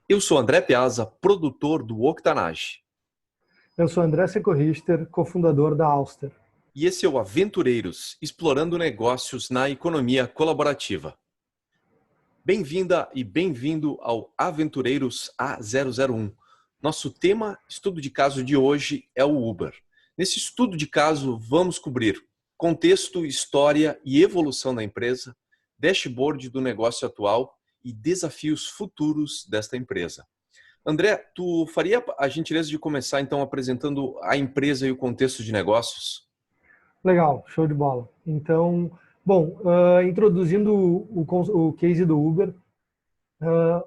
Eu sou André Piazza, produtor do Octanage. Eu sou André Seco-Richter, cofundador da Auster. E esse é o Aventureiros, explorando negócios na economia colaborativa. Bem-vinda e bem-vindo ao Aventureiros A001. Nosso tema, estudo de caso de hoje, é o Uber. Nesse estudo de caso, vamos cobrir contexto, história e evolução da empresa, dashboard do negócio atual e desafios futuros desta empresa. André, tu faria a gentileza de começar então apresentando a empresa e o contexto de negócios? Legal, show de bola. Então, bom, introduzindo o case do Uber,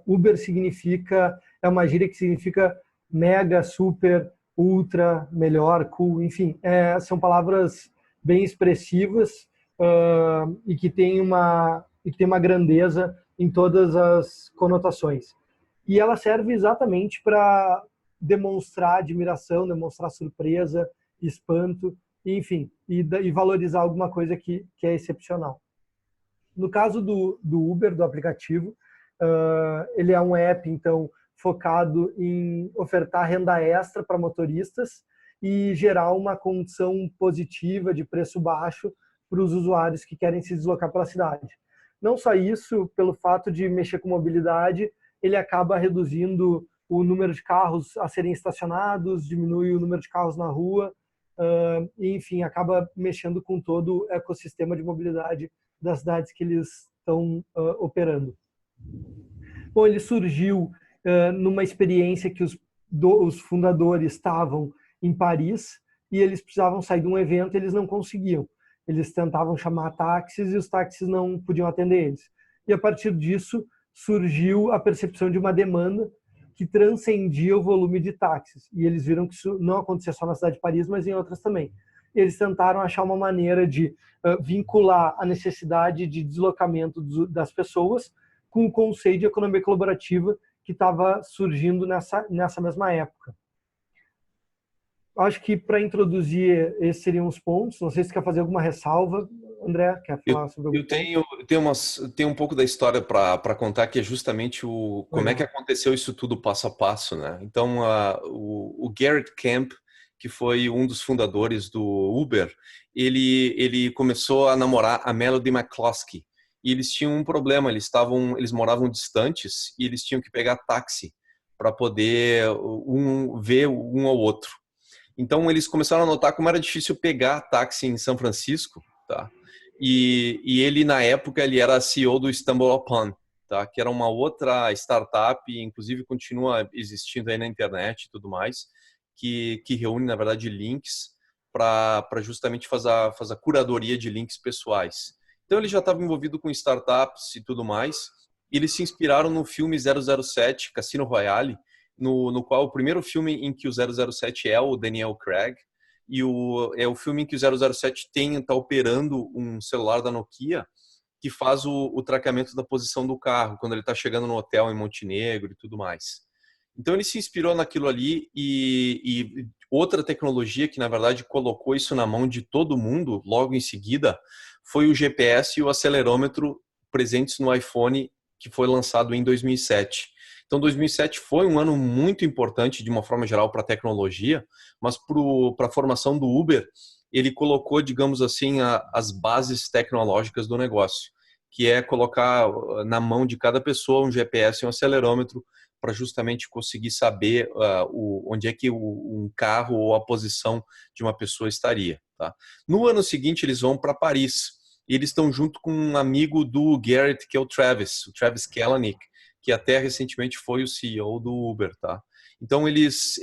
Uber é uma gíria que significa mega, super, ultra, melhor, cool, enfim, são palavras bem expressivas e que tem uma grandeza em todas as conotações. E ela serve exatamente para demonstrar admiração, demonstrar surpresa, espanto, enfim, e valorizar alguma coisa que é excepcional. No caso do Uber, do aplicativo, ele é um app, então, focado em ofertar renda extra para motoristas e gerar uma condição positiva de preço baixo para os usuários que querem se deslocar pela cidade. Não só isso, pelo fato de mexer com mobilidade, ele acaba reduzindo o número de carros a serem estacionados, diminui o número de carros na rua, e, enfim, acaba mexendo com todo o ecossistema de mobilidade das cidades que eles estão operando. Bom, ele surgiu numa experiência que os fundadores estavam em Paris e eles precisavam sair de um evento e eles não conseguiam. Eles tentavam chamar táxis e os táxis não podiam atender eles. E a partir disso surgiu a percepção de uma demanda que transcendia o volume de táxis. E eles viram que isso não acontecia só na cidade de Paris, mas em outras também. Eles tentaram achar uma maneira de vincular a necessidade de deslocamento das pessoas com o conceito de economia colaborativa que estava surgindo nessa mesma época. Acho que para introduzir esses seriam os pontos. Não sei se quer fazer alguma ressalva. André, quer falar sobre algum Eu tenho um pouco da história para contar, que é justamente como é que Legal. aconteceu isso tudo passo a passo, né? Então, o Garrett Camp, que foi um dos fundadores do Uber, ele começou a namorar a Melody McCloskey. E eles tinham um problema, eles moravam distantes e eles tinham que pegar táxi para poder ver um ao outro. Então eles começaram a notar como era difícil pegar táxi em São Francisco, tá? E ele na época ele era CEO do StumbleUpon, tá? Que era uma outra startup, inclusive continua existindo aí na internet e tudo mais, que reúne na verdade links para justamente fazer a curadoria de links pessoais. Então ele já estava envolvido com startups e tudo mais. E eles se inspiraram no filme 007, Cassino Royale, no qual o primeiro filme em que o 007 é o Daniel Craig, e é o filme em que o 007 está operando um celular da Nokia que faz o traqueamento da posição do carro, quando ele está chegando no hotel em Montenegro e tudo mais. Então ele se inspirou naquilo ali e outra tecnologia que na verdade colocou isso na mão de todo mundo logo em seguida foi o GPS e o acelerômetro presentes no iPhone, que foi lançado em 2007. Então 2007 foi um ano muito importante de uma forma geral para a tecnologia, mas para a formação do Uber, ele colocou, digamos assim, as bases tecnológicas do negócio, que é colocar na mão de cada pessoa um GPS e um acelerômetro para justamente conseguir saber onde é que um carro ou a posição de uma pessoa estaria. Tá? No ano seguinte, eles vão para Paris. E eles estão junto com um amigo do Garrett, que é o Travis Kalanick, que até recentemente foi o CEO do Uber. Tá? Então, eles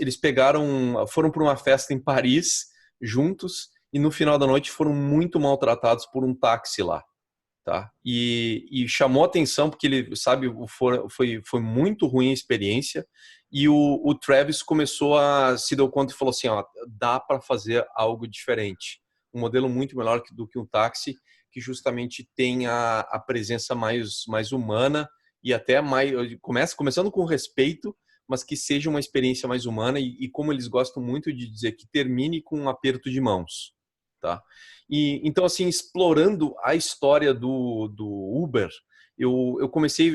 foram para uma festa em Paris juntos e no final da noite foram muito maltratados por um táxi lá. Tá? E chamou atenção porque ele, sabe, foi muito ruim a experiência e o Travis começou a se deu conta e falou assim, ó, dá para fazer algo diferente, um modelo muito melhor do que um táxi, que justamente tem a presença mais humana e até mais, começando com respeito, mas que seja uma experiência mais humana e como eles gostam muito de dizer, que termine com um aperto de mãos. Tá? E então, assim, explorando a história do Uber, eu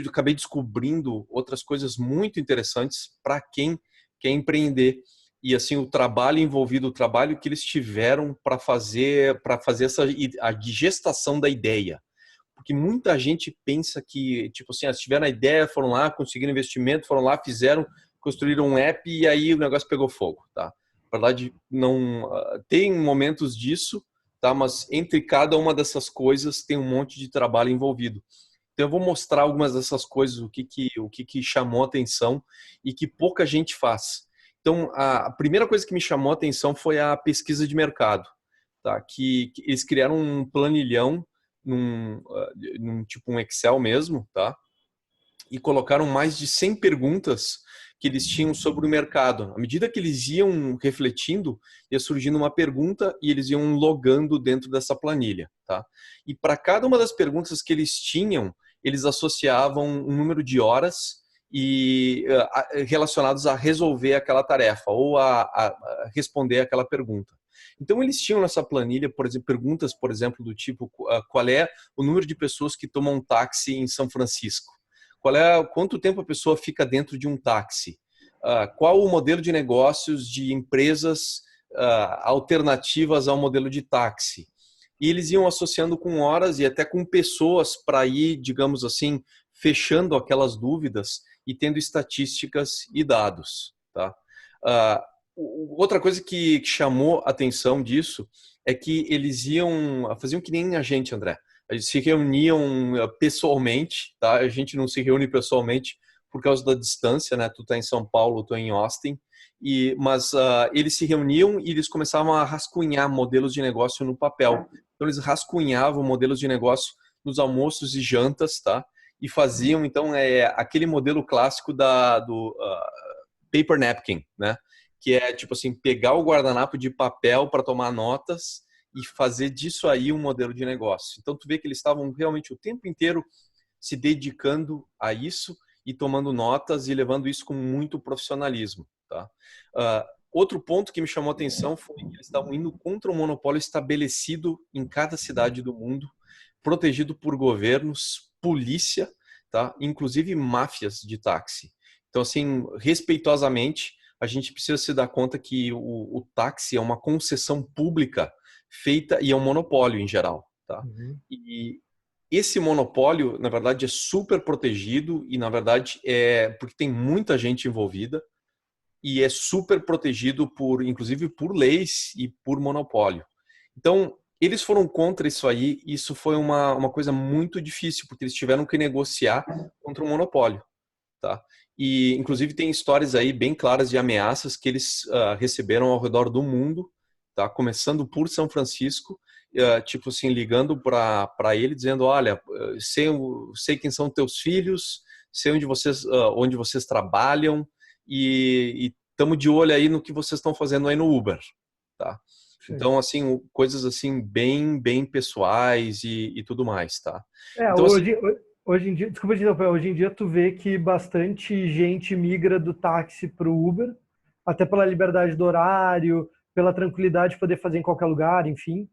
acabei descobrindo outras coisas muito interessantes para quem quer empreender. E assim, o trabalho envolvido, o trabalho que eles tiveram para fazer a gestação da ideia. Porque muita gente pensa que, tipo assim, se tiveram a ideia, foram lá, conseguiram investimento, foram lá, fizeram, construíram um app e aí o negócio pegou fogo, tá? Na verdade, não tem momentos disso, tá? Mas entre cada uma dessas coisas tem um monte de trabalho envolvido. Então eu vou mostrar algumas dessas coisas, o que chamou atenção e que pouca gente faz. Então a primeira coisa que me chamou atenção foi a pesquisa de mercado, tá? Que eles criaram um planilhão num tipo um Excel mesmo, tá? E colocaram mais de 100 perguntas que eles tinham sobre o mercado. À medida que eles iam refletindo, ia surgindo uma pergunta e eles iam logando dentro dessa planilha, tá? E para cada uma das perguntas que eles tinham, eles associavam um número de horas e relacionados a resolver aquela tarefa ou a responder aquela pergunta. Então eles tinham nessa planilha, por exemplo, perguntas, por exemplo, do tipo qual é o número de pessoas que tomam um táxi em São Francisco? Quanto tempo a pessoa fica dentro de um táxi? Qual o modelo de negócios de empresas alternativas ao modelo de táxi? E eles iam associando com horas e até com pessoas para ir, digamos assim, fechando aquelas dúvidas e tendo estatísticas e dados, tá? Outra coisa que chamou a atenção disso é que eles faziam que nem a gente, André. Eles se reuniam pessoalmente, tá? A gente não se reúne pessoalmente por causa da distância, né? Tu tá em São Paulo, eu tô em Austin. Mas eles se reuniam e eles começavam a rascunhar modelos de negócio no papel. Então eles rascunhavam modelos de negócio nos almoços e jantas, tá? E faziam então aquele modelo clássico do paper napkin, né? Que é tipo assim, pegar o guardanapo de papel para tomar notas e fazer disso aí um modelo de negócio. Então tu vê que eles estavam realmente o tempo inteiro se dedicando a isso e tomando notas e levando isso com muito profissionalismo, tá? Outro ponto que me chamou a atenção foi que eles estavam indo contra o monopólio estabelecido em cada cidade do mundo, protegido por governos, polícia, tá? Inclusive máfias de táxi. Então, assim, respeitosamente, a gente precisa se dar conta que o táxi é uma concessão pública feita e é um monopólio em geral, tá? Uhum. E esse monopólio, na verdade, é super protegido e, na verdade, porque tem muita gente envolvida e é super protegido inclusive por leis e por monopólio. Então, eles foram contra isso aí e isso foi uma coisa muito difícil, porque eles tiveram que negociar contra o monopólio, tá? E, inclusive, tem histórias aí bem claras de ameaças que eles receberam ao redor do mundo, tá? Começando por São Francisco, tipo assim, ligando para ele, dizendo, olha, sei quem são teus filhos, sei onde vocês trabalham e estamos de olho aí no que vocês estão fazendo aí no Uber, tá? Sim. Então, assim, coisas assim bem pessoais e tudo mais, tá? É, Então, assim, hoje em dia, desculpa te interromper, hoje em dia tu vê que bastante gente migra do táxi para o Uber, até pela liberdade do horário, pela tranquilidade de poder fazer em qualquer lugar, enfim.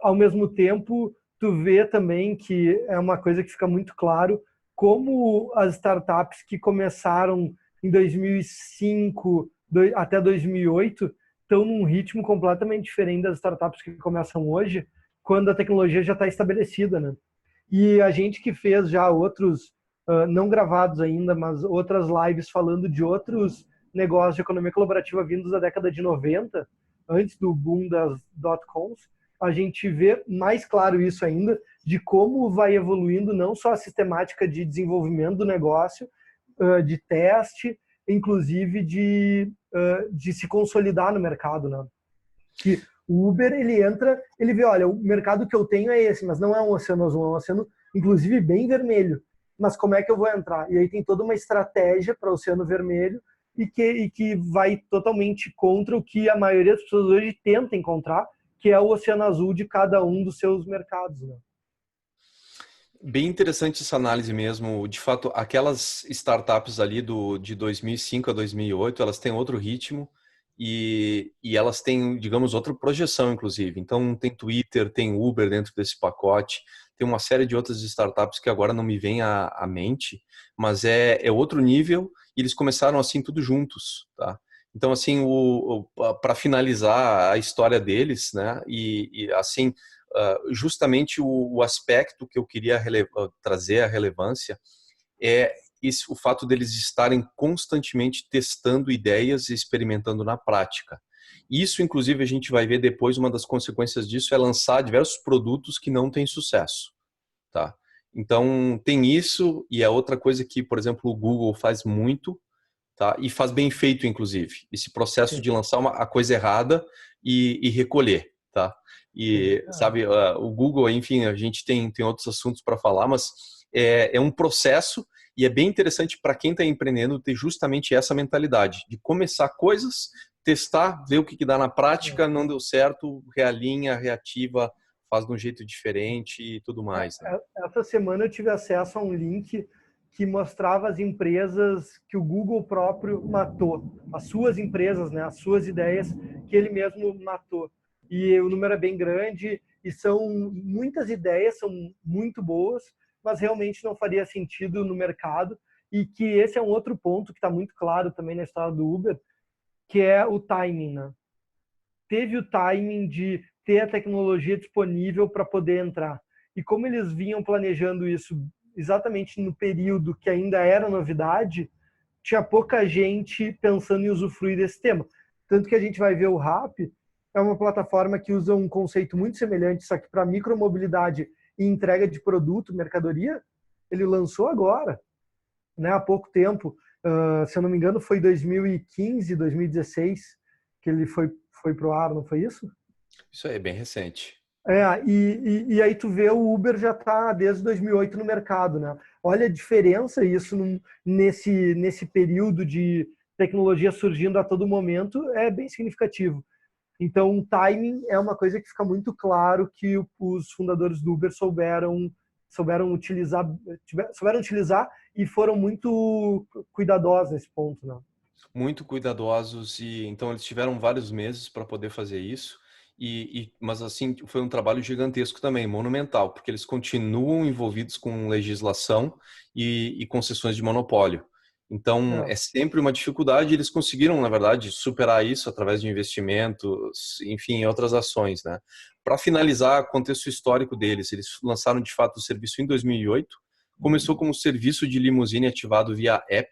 Ao mesmo tempo, tu vê também que é uma coisa que fica muito claro como as startups que começaram em 2005 até 2008 estão num ritmo completamente diferente das startups que começam hoje, quando a tecnologia já está estabelecida, né? E a gente que fez já outros, não gravados ainda, mas outras lives falando de outros negócios de economia colaborativa vindos da década de 90, antes do boom das dot-coms, a gente vê mais claro isso ainda, de como vai evoluindo não só a sistemática de desenvolvimento do negócio, de teste, inclusive de se consolidar no mercado, né? Que o Uber, ele entra, ele vê, olha, o mercado que eu tenho é esse, mas não é um oceano azul, é um oceano, inclusive, bem vermelho. Mas como é que eu vou entrar? E aí tem toda uma estratégia para o oceano vermelho e que vai totalmente contra o que a maioria das pessoas hoje tenta encontrar, que é o oceano azul de cada um dos seus mercados, né? Bem interessante essa análise mesmo. De fato, aquelas startups ali de 2005 a 2008, elas têm outro ritmo e elas têm, digamos, outra projeção, inclusive. Então, tem Twitter, tem Uber dentro desse pacote, tem uma série de outras startups que agora não me vem à mente, mas é outro nível e eles começaram assim tudo juntos, tá? Então, assim, para finalizar a história deles, né, e assim, justamente o aspecto que eu queria trazer à relevância é o fato deles estarem constantemente testando ideias e experimentando na prática. Isso, inclusive, a gente vai ver depois, uma das consequências disso é lançar diversos produtos que não têm sucesso, tá? Então, tem isso, e é outra coisa que, por exemplo, o Google faz muito, tá? E faz bem feito, inclusive, esse processo Sim, de lançar a coisa errada e recolher, tá? sim. E, sabe, o Google, enfim, a gente tem outros assuntos para falar, mas é um processo e é bem interessante para quem está empreendendo ter justamente essa mentalidade de começar coisas, testar, ver o que dá na prática, não deu certo, realinha, reativa, faz de um jeito diferente e tudo mais, né? Essa semana eu tive acesso a um link que mostrava as empresas que o Google próprio matou, as suas empresas, né, as suas ideias que ele mesmo matou. E o número é bem grande e são muitas ideias, são muito boas, mas realmente não faria sentido no mercado. E que esse é um outro ponto que está muito claro também na história do Uber, que é o timing, né? Teve o timing de ter a tecnologia disponível para poder entrar. E como eles vinham planejando isso exatamente no período que ainda era novidade, tinha pouca gente pensando em usufruir desse tema. Tanto que a gente vai ver o Rappi, é uma plataforma que usa um conceito muito semelhante, só que para micromobilidade e entrega de produto, mercadoria, ele lançou agora, né, há pouco tempo. Se eu não me engano, foi 2015, 2016 que ele foi pro ar, não foi isso? Isso aí é bem recente. E aí tu vê o Uber já está desde 2008 no mercado, né? Olha a diferença isso nesse período de tecnologia surgindo a todo momento, é bem significativo. Então, o timing é uma coisa que fica muito claro que os fundadores do Uber souberam utilizar e foram muito cuidadosos nesse ponto, né? Muito cuidadosos e então eles tiveram vários meses para poder fazer isso mas assim foi um trabalho gigantesco também, monumental, porque eles continuam envolvidos com legislação e concessões de monopólio. Então É, é sempre uma dificuldade. Eles conseguiram, na verdade, superar isso através de investimentos, enfim, outras ações, né? Para finalizar, contexto histórico deles, eles lançaram de fato o serviço em 2008. Começou como serviço de limusine ativado via app.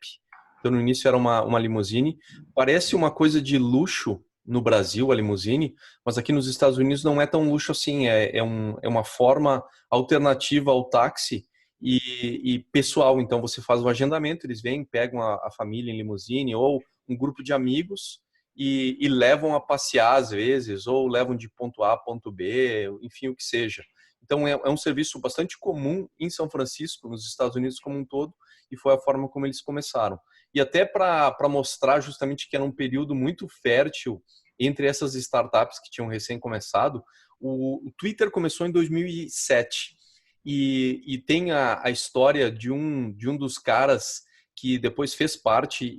Então, no início era uma limusine. Parece uma coisa de luxo no Brasil, a limusine, mas aqui nos Estados Unidos não é tão luxo assim. É uma forma alternativa ao táxi e pessoal. Então, você faz o agendamento, eles vêm, pegam a família em limusine ou um grupo de amigos e levam a passear às vezes, ou levam de ponto A a ponto B, enfim, o que seja. Então, é um serviço bastante comum em São Francisco, nos Estados Unidos como um todo, e foi a forma como eles começaram. E até para mostrar justamente que era um período muito fértil entre essas startups que tinham recém começado, o Twitter começou em 2007 e tem a história de um dos caras que depois fez parte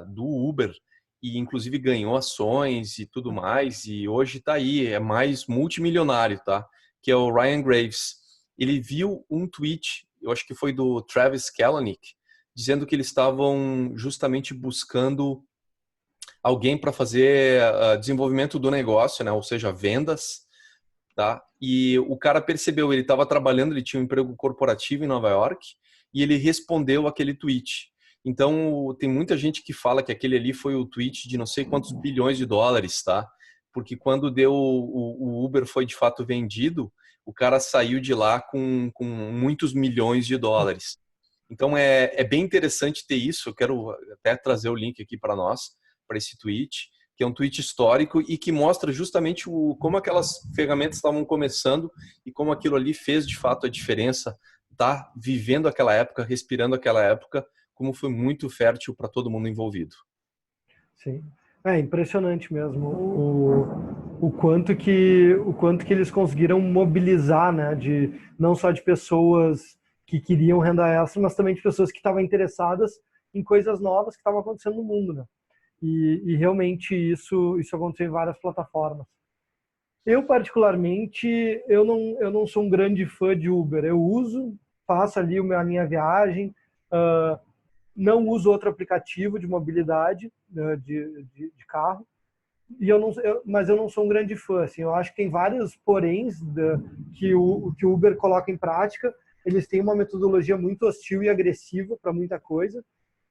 do Uber e inclusive ganhou ações e tudo mais e hoje está aí, é mais multimilionário, tá? Que é o Ryan Graves. Ele viu um tweet, eu acho que foi do Travis Kalanick, dizendo que eles estavam justamente buscando alguém para fazer desenvolvimento do negócio, né? Ou seja, vendas, tá? E o cara percebeu, ele estava trabalhando, ele tinha um emprego corporativo em Nova York e ele respondeu aquele tweet. Então, tem muita gente que fala que aquele ali foi o tweet de não sei quantos bilhões de dólares, tá? Porque quando o Uber foi de fato vendido, o cara saiu de lá com muitos milhões de dólares. Então é bem interessante ter isso. Eu quero até trazer o link aqui para nós, para esse tweet, que é um tweet histórico e que mostra justamente como aquelas ferramentas estavam começando e como aquilo ali fez de fato a diferença, tá vivendo aquela época, respirando aquela época, como foi muito fértil para todo mundo envolvido. sim. É impressionante mesmo o quanto que eles conseguiram mobilizar, né, de não só de pessoas que queriam renda extra, mas também de pessoas que estavam interessadas em coisas novas que estavam acontecendo no mundo, né? E realmente isso aconteceu em várias plataformas. Eu, particularmente, eu não sou um grande fã de Uber. Eu uso, faço ali a minha viagem, uh, não uso outro aplicativo de mobilidade de carro. Mas eu não sou um grande fã. Assim, eu acho que tem vários poréns que o Uber coloca em prática. Eles têm uma metodologia muito hostil e agressiva para muita coisa,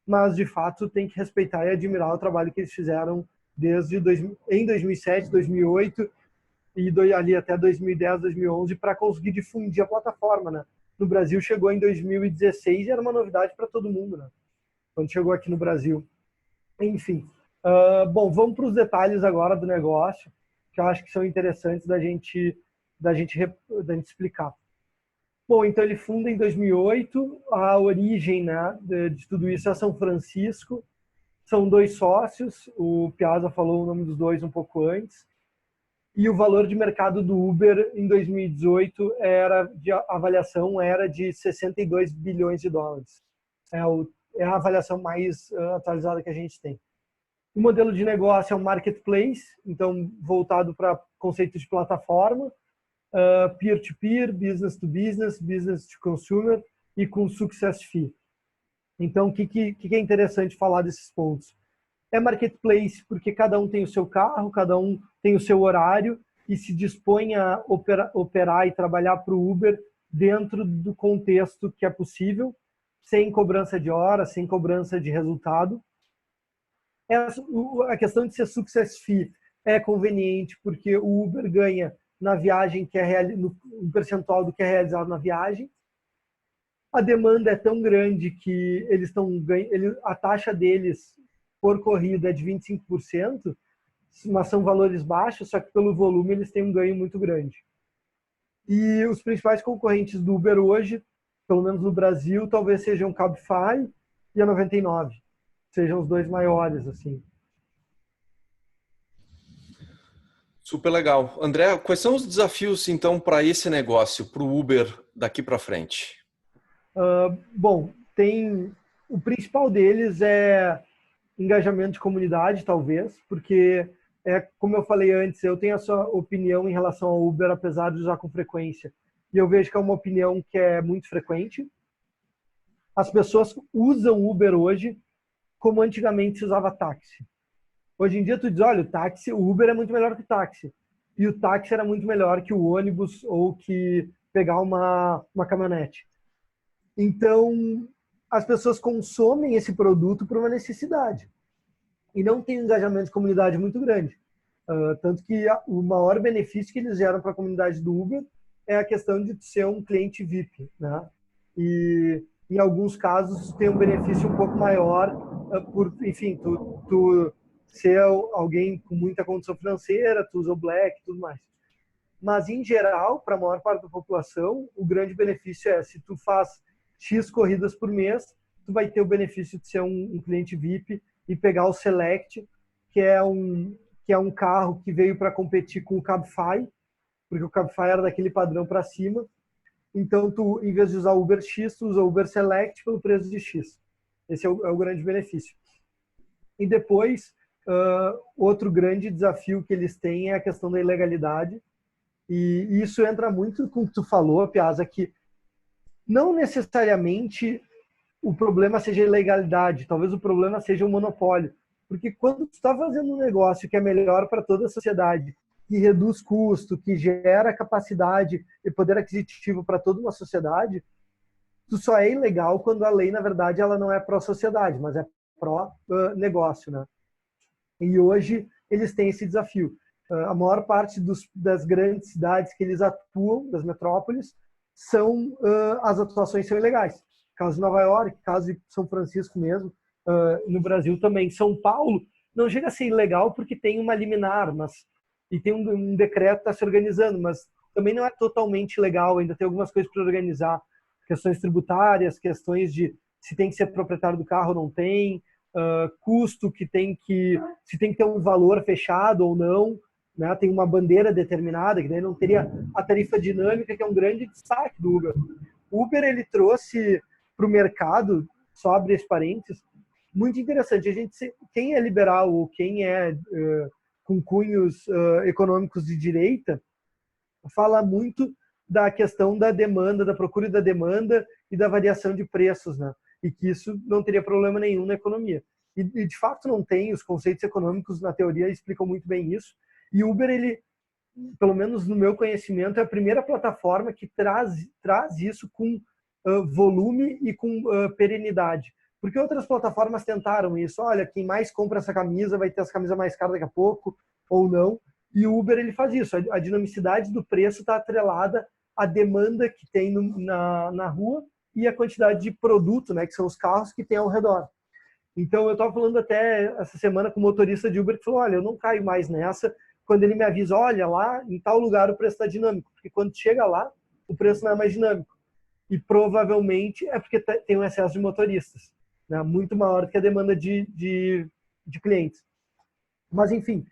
mas de fato tem que respeitar e admirar o trabalho que eles fizeram em 2007, 2008 e ali até 2010, 2011 para conseguir difundir a plataforma, né? No Brasil chegou em 2016 e era uma novidade para todo mundo, né? Quando chegou aqui no Brasil. Enfim. Bom, vamos para os detalhes agora do negócio, que eu acho que são interessantes da gente explicar. Bom, então ele funda em 2008, a origem, né, de tudo isso é São Francisco, são dois sócios, o Piazza falou o nome dos dois um pouco antes, e o valor de mercado do Uber em 2018 a avaliação era de 62 bilhões de dólares. É a avaliação mais atualizada que a gente tem. O modelo de negócio é um marketplace, então voltado para conceito de plataforma, peer-to-peer, business-to-business, business-to-consumer e com success fee. Então, o que é interessante falar desses pontos? É marketplace porque cada um tem o seu carro, cada um tem o seu horário e se dispõe a operar e trabalhar para o Uber dentro do contexto que é possível, sem cobrança de hora, sem cobrança de resultado. A questão de ser success fee é conveniente porque o Uber ganha na viagem um percentual do que é realizado na viagem. A demanda é tão grande que a taxa deles por corrida é de 25%, mas são valores baixos, só que pelo volume eles têm um ganho muito grande. E os principais concorrentes do Uber hoje, pelo menos no Brasil, talvez sejam o Cabify e a 99. Sejam os dois maiores, assim. Super legal. André, quais são os desafios, então, para esse negócio, para o Uber daqui para frente? Bom, o principal deles é engajamento de comunidade, talvez, porque, como eu falei antes, eu tenho a sua opinião em relação ao Uber, apesar de usar com frequência. E eu vejo que é uma opinião que é muito frequente. As pessoas usam Uber hoje como antigamente se usava táxi. Hoje em dia tu diz, olha, o Uber é muito melhor que o táxi. E o táxi era muito melhor que o ônibus ou que pegar uma caminhonete. Então, as pessoas consomem esse produto por uma necessidade. E não tem um engajamento de comunidade muito grande. Tanto que o maior benefício que eles geram para a comunidade do Uber é a questão de ser um cliente VIP, né? E em alguns casos tem um benefício um pouco maior enfim, tu ser alguém com muita condição financeira, tu usa o Black e tudo mais. Mas, em geral, para a maior parte da população, o grande benefício é, se tu faz X corridas por mês, tu vai ter o benefício de ser um cliente VIP e pegar o Select, que é um carro que veio para competir com o Cabify, porque o Cabify era daquele padrão para cima. Então, tu, em vez de usar o Uber X, tu usa o Uber Select pelo preço de X. Esse é o grande benefício. E depois, outro grande desafio que eles têm é a questão da ilegalidade. E isso entra muito com o que tu falou, Piazza, que não necessariamente o problema seja a ilegalidade, talvez o problema seja o monopólio. Porque quando tu está fazendo um negócio que é melhor para toda a sociedade, que reduz custo, que gera capacidade e poder aquisitivo para toda uma sociedade, tu só é ilegal quando a lei, na verdade, ela não é pró-sociedade, mas é pró-negócio, né? E hoje eles têm esse desafio. A maior parte das grandes cidades que eles atuam, das metrópoles, as atuações são ilegais. Caso de Nova York, caso de São Francisco mesmo, no Brasil também. São Paulo não chega a ser ilegal porque tem uma liminar, e tem um decreto que está se organizando, mas também não é totalmente legal, ainda tem algumas coisas para organizar. Questões tributárias, questões de se tem que ser proprietário do carro ou não tem, custo se tem que ter um valor fechado ou não, né? Tem uma bandeira determinada, que daí não teria a tarifa dinâmica, que é um grande destaque do Uber. O Uber, ele trouxe para o mercado, só abre esse parênteses, muito interessante. Quem é liberal ou quem é com cunhos econômicos de direita, fala muito da questão da demanda, da procura e da demanda e da variação de preços, né? E que isso não teria problema nenhum na economia. E de fato não tem, os conceitos econômicos na teoria explicam muito bem isso. E o Uber, ele, pelo menos no meu conhecimento, é a primeira plataforma que traz isso com volume e com perenidade. Porque outras plataformas tentaram isso. Olha, quem mais compra essa camisa vai ter essa camisa mais cara daqui a pouco, ou não. E o Uber, ele faz isso. A dinamicidade do preço está atrelada à demanda que tem na rua e a quantidade de produto, né, que são os carros que tem ao redor. Então, eu estava falando até essa semana com o motorista de Uber que falou, olha, eu não caio mais nessa quando ele me avisa, olha, lá em tal lugar o preço está dinâmico. Porque quando chega lá, o preço não é mais dinâmico. E provavelmente é porque tem um excesso de motoristas, né, muito maior do que a demanda de clientes. Mas, enfim,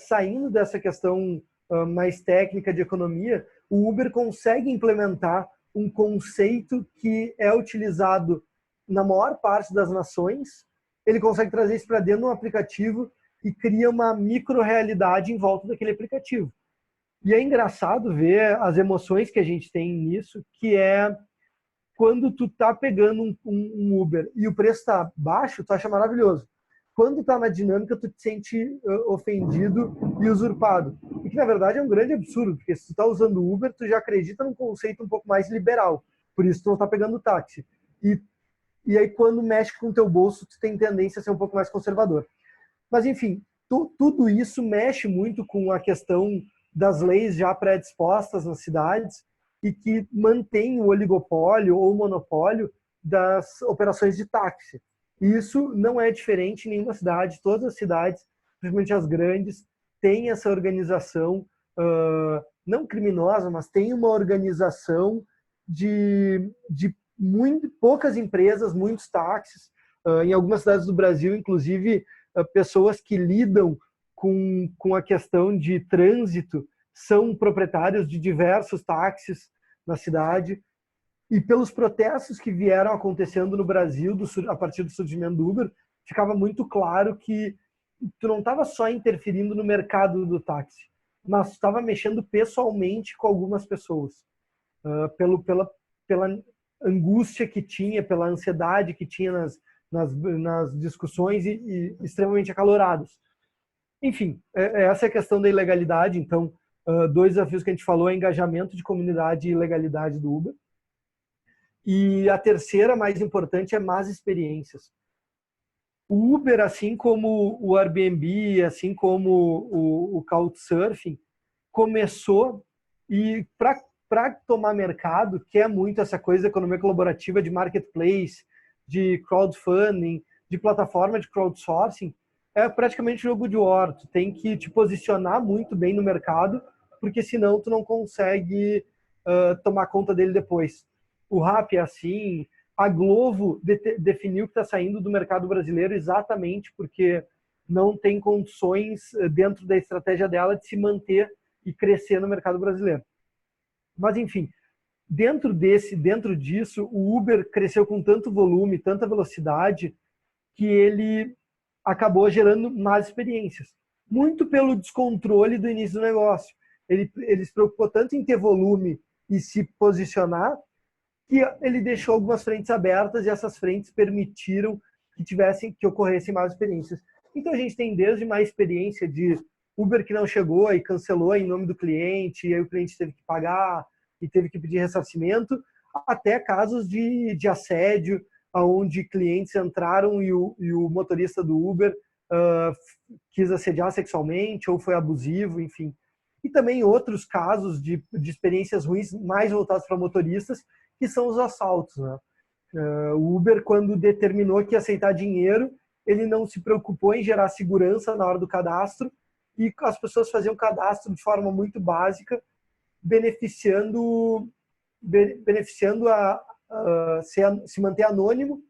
saindo dessa questão mais técnica de economia, o Uber consegue implementar um conceito que é utilizado na maior parte das nações. Ele consegue trazer isso para dentro de um aplicativo e cria uma micro-realidade em volta daquele aplicativo. E é engraçado ver as emoções que a gente tem nisso, que é quando tu tá pegando um Uber e o preço está baixo, tu acha maravilhoso. Quando tá na dinâmica, tu te sente ofendido e usurpado. E que, na verdade, é um grande absurdo, porque se tu tá usando o Uber, tu já acredita num conceito um pouco mais liberal. Por isso, tu não tá pegando táxi. E aí, quando mexe com o teu bolso, tu tem tendência a ser um pouco mais conservador. Mas, enfim, tudo isso mexe muito com a questão das leis já predispostas nas cidades e que mantém o oligopólio ou monopólio das operações de táxi. E isso não é diferente em nenhuma cidade. Todas as cidades, principalmente as grandes, têm essa organização, não criminosa, mas tem uma organização de muito poucas empresas, muitos táxis. Em algumas cidades do Brasil, inclusive, pessoas que lidam com a questão de trânsito são proprietários de diversos táxis na cidade. E pelos protestos que vieram acontecendo no Brasil a partir do surgimento do Uber, ficava muito claro que tu não estava só interferindo no mercado do táxi, mas estava mexendo pessoalmente com algumas pessoas, pela angústia que tinha, pela ansiedade que tinha nas discussões e extremamente acaloradas. Enfim, essa é a questão da ilegalidade. Então, dois desafios que a gente falou é engajamento de comunidade e legalidade do Uber. E a terceira, mais importante, é más experiências. O Uber, assim como o Airbnb, assim como o Couchsurfing, começou e para tomar mercado, que é muito essa coisa da economia colaborativa, de marketplace, de crowdfunding, de plataforma de crowdsourcing, é praticamente jogo de war. Tu tem que te posicionar muito bem no mercado, porque senão tu não consegue tomar conta dele depois. O Rappi é assim, a Glovo definiu que está saindo do mercado brasileiro exatamente porque não tem condições dentro da estratégia dela de se manter e crescer no mercado brasileiro. Mas, enfim, dentro disso, o Uber cresceu com tanto volume, tanta velocidade, que ele acabou gerando más experiências. Muito pelo descontrole do início do negócio. Ele se preocupou tanto em ter volume e se posicionar, que ele deixou algumas frentes abertas e essas frentes permitiram que ocorressem mais experiências. Então a gente tem desde uma experiência de Uber que não chegou e cancelou em nome do cliente, e aí o cliente teve que pagar e teve que pedir ressarcimento, até casos de assédio, onde clientes entraram e o motorista do Uber quis assediar sexualmente ou foi abusivo, enfim. E também outros casos de experiências ruins mais voltados para motoristas, que são os assaltos, né? O Uber, quando determinou que ia aceitar dinheiro, ele não se preocupou em gerar segurança na hora do cadastro e as pessoas faziam cadastro de forma muito básica, beneficiando a se manter anônimo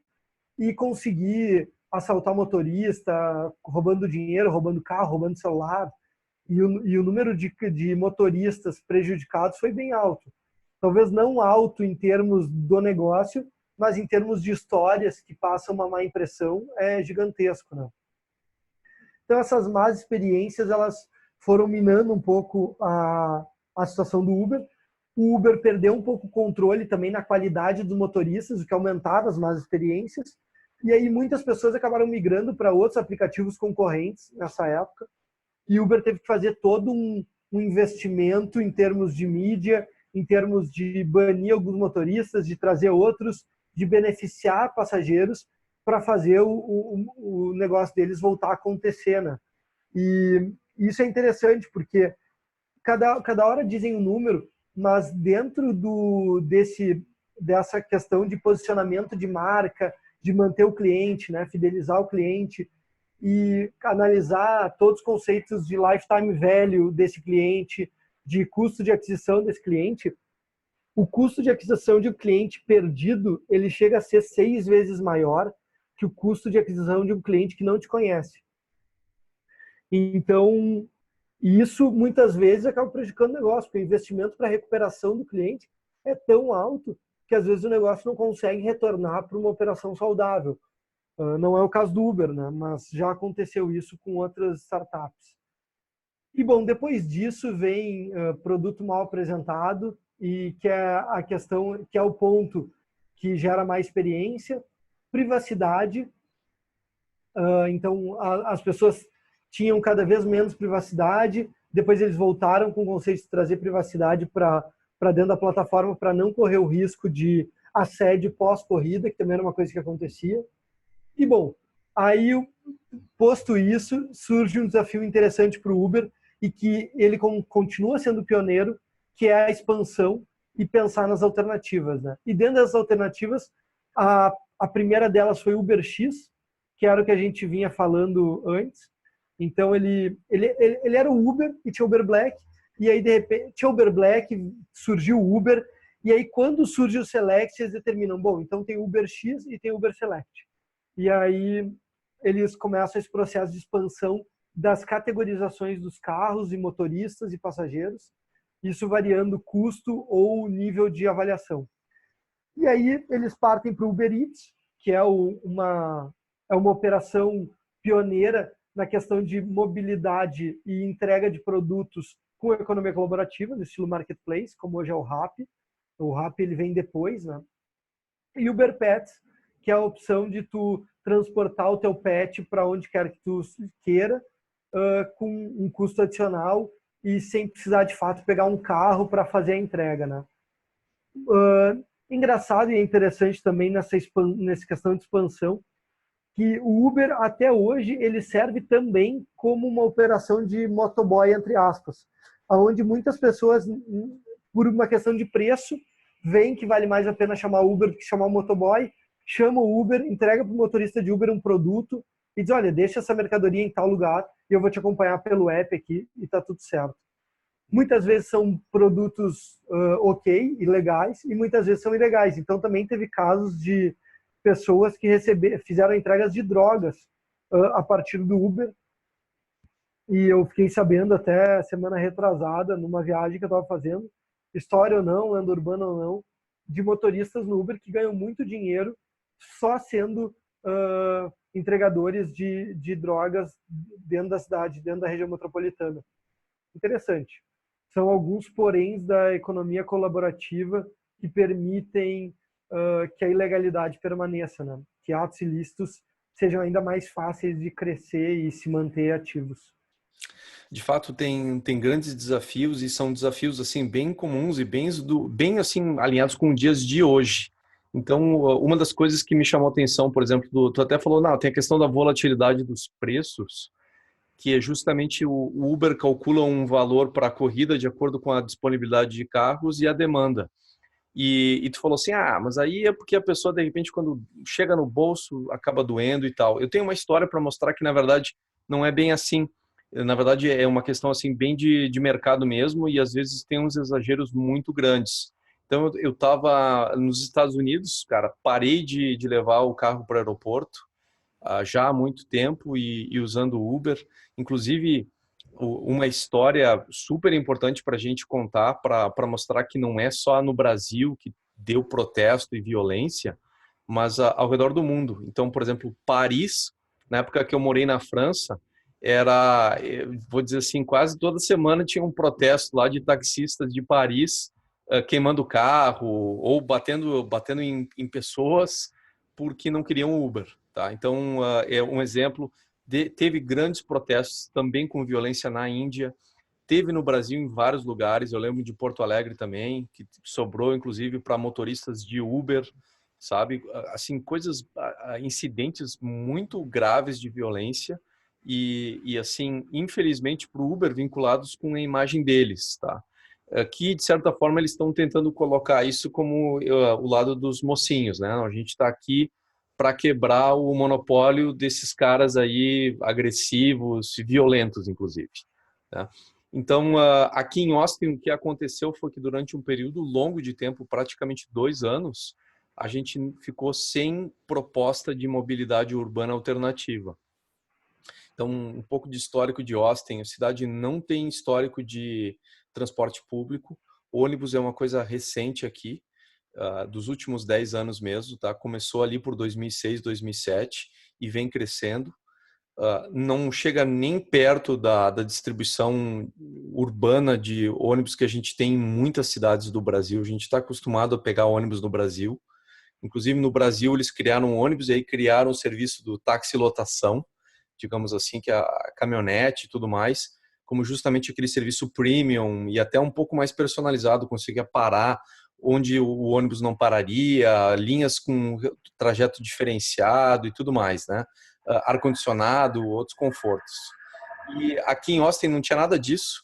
e conseguir assaltar motorista, roubando dinheiro, roubando carro, roubando celular. E o número de motoristas prejudicados foi bem alto. Talvez não alto em termos do negócio, mas em termos de histórias que passam uma má impressão, é gigantesco, né? Então, essas más experiências, elas foram minando um pouco a situação do Uber. O Uber perdeu um pouco o controle também na qualidade dos motoristas, o que aumentava as más experiências. E aí muitas pessoas acabaram migrando para outros aplicativos concorrentes nessa época. E o Uber teve que fazer todo um investimento em termos de mídia, em termos de banir alguns motoristas, de trazer outros, de beneficiar passageiros para fazer o negócio deles voltar a acontecer, né? E isso é interessante porque cada hora dizem um número, mas dentro dessa questão de posicionamento de marca, de manter o cliente, né, fidelizar o cliente e analisar todos os conceitos de lifetime value desse cliente, de custo de aquisição desse cliente, o custo de aquisição de um cliente perdido, ele chega a ser 6 vezes maior que o custo de aquisição de um cliente que não te conhece. Então, isso muitas vezes acaba prejudicando o negócio, porque o investimento para a recuperação do cliente é tão alto que às vezes o negócio não consegue retornar para uma operação saudável. Não é o caso do Uber, né? Mas já aconteceu isso com outras startups. E, bom, depois disso vem produto mal apresentado, e que é a questão, que é o ponto que gera mais experiência, privacidade. Então, as pessoas tinham cada vez menos privacidade, depois eles voltaram com o conceito de trazer privacidade para dentro da plataforma para não correr o risco de assédio pós-corrida, que também era uma coisa que acontecia. E, bom, aí, posto isso, surge um desafio interessante para o Uber e que ele continua sendo pioneiro, que é a expansão e pensar nas alternativas, né? E dentro das alternativas, a primeira delas foi o UberX, que era o que a gente vinha falando antes. Então, ele era o Uber e tinha o Uber Black, e aí, de repente, tinha o Uber Black, surgiu o Uber, e aí, quando surge o Select, eles determinam, bom, então tem o UberX e tem o Uber Select. E aí, eles começam esse processo de expansão das categorizações dos carros e motoristas e passageiros, isso variando o custo ou o nível de avaliação. E aí, eles partem para o Uber Eats, que é uma operação pioneira na questão de mobilidade e entrega de produtos com economia colaborativa, no estilo marketplace, como hoje é o Rappi. O Rappi ele vem depois, né? E o Uber Pets, que é a opção de tu transportar o teu pet para onde quer que tu queira, com um custo adicional e sem precisar, de fato, pegar um carro para fazer a entrega, né? Engraçado e interessante também nessa questão de expansão, que o Uber, até hoje, ele serve também como uma operação de motoboy, entre aspas, onde muitas pessoas, por uma questão de preço, veem que vale mais a pena chamar Uber do que chamar o motoboy, chama o Uber, entrega para o motorista de Uber um produto e diz, olha, deixa essa mercadoria em tal lugar e eu vou te acompanhar pelo app aqui e tá tudo certo. Muitas vezes são produtos ok e legais e muitas vezes são ilegais. Então também teve casos de pessoas que fizeram entregas de drogas a partir do Uber. E eu fiquei sabendo até semana retrasada, numa viagem que eu estava fazendo, história ou não, lenda urbana ou não, de motoristas no Uber que ganham muito dinheiro só sendo entregadores de drogas dentro da cidade, dentro da região metropolitana. Interessante. São alguns poréns da economia colaborativa que permitem que a ilegalidade permaneça, né? Que atos ilícitos sejam ainda mais fáceis de crescer e se manter ativos. De fato, tem grandes desafios e são desafios assim bem comuns e bem assim alinhados com os dias de hoje. Então, uma das coisas que me chamou a atenção, por exemplo, tu até falou, não, tem a questão da volatilidade dos preços, que é justamente o Uber calcula um valor para a corrida de acordo com a disponibilidade de carros e a demanda. E tu falou assim, mas aí é porque a pessoa, de repente, quando chega no bolso, acaba doendo e tal. Eu tenho uma história para mostrar que, na verdade, não é bem assim. Na verdade, é uma questão assim bem de mercado mesmo e, às vezes, tem uns exageros muito grandes. Então, eu estava nos Estados Unidos, cara, parei de levar o carro para o aeroporto já há muito tempo e usando o Uber. Inclusive, uma história super importante para a gente contar, para mostrar que não é só no Brasil que deu protesto e violência, mas ao redor do mundo. Então, por exemplo, Paris, na época que eu morei na França, vou dizer assim, quase toda semana tinha um protesto lá de taxistas de Paris, queimando o carro ou batendo em pessoas porque não queriam Uber, tá? Então, é um exemplo. Teve grandes protestos também com violência na Índia, teve no Brasil em vários lugares. Eu lembro de Porto Alegre também, que sobrou inclusive para motoristas de Uber, sabe? Assim, incidentes muito graves de violência e assim, infelizmente para o Uber vinculados com a imagem deles, tá? Que de certa forma eles estão tentando colocar isso como o lado dos mocinhos, né? A gente está aqui para quebrar o monopólio desses caras aí agressivos, violentos, inclusive. Tá? Então, aqui em Austin, o que aconteceu foi que durante um período longo de tempo, praticamente 2 anos, a gente ficou sem proposta de mobilidade urbana alternativa. Então, um pouco de histórico de Austin. A cidade não tem histórico de transporte público. O ônibus é uma coisa recente aqui, dos últimos 10 anos mesmo. Tá? Começou ali por 2006, 2007 e vem crescendo. Não chega nem perto da distribuição urbana de ônibus que a gente tem em muitas cidades do Brasil. A gente está acostumado a pegar ônibus no Brasil. Inclusive, no Brasil, eles criaram um ônibus e aí criaram o serviço do taxi-lotação, digamos assim, que é a caminhonete e tudo mais, como justamente aquele serviço premium e até um pouco mais personalizado, conseguia parar onde o ônibus não pararia, linhas com trajeto diferenciado e tudo mais, né? Ar-condicionado, outros confortos. E aqui em Austin não tinha nada disso.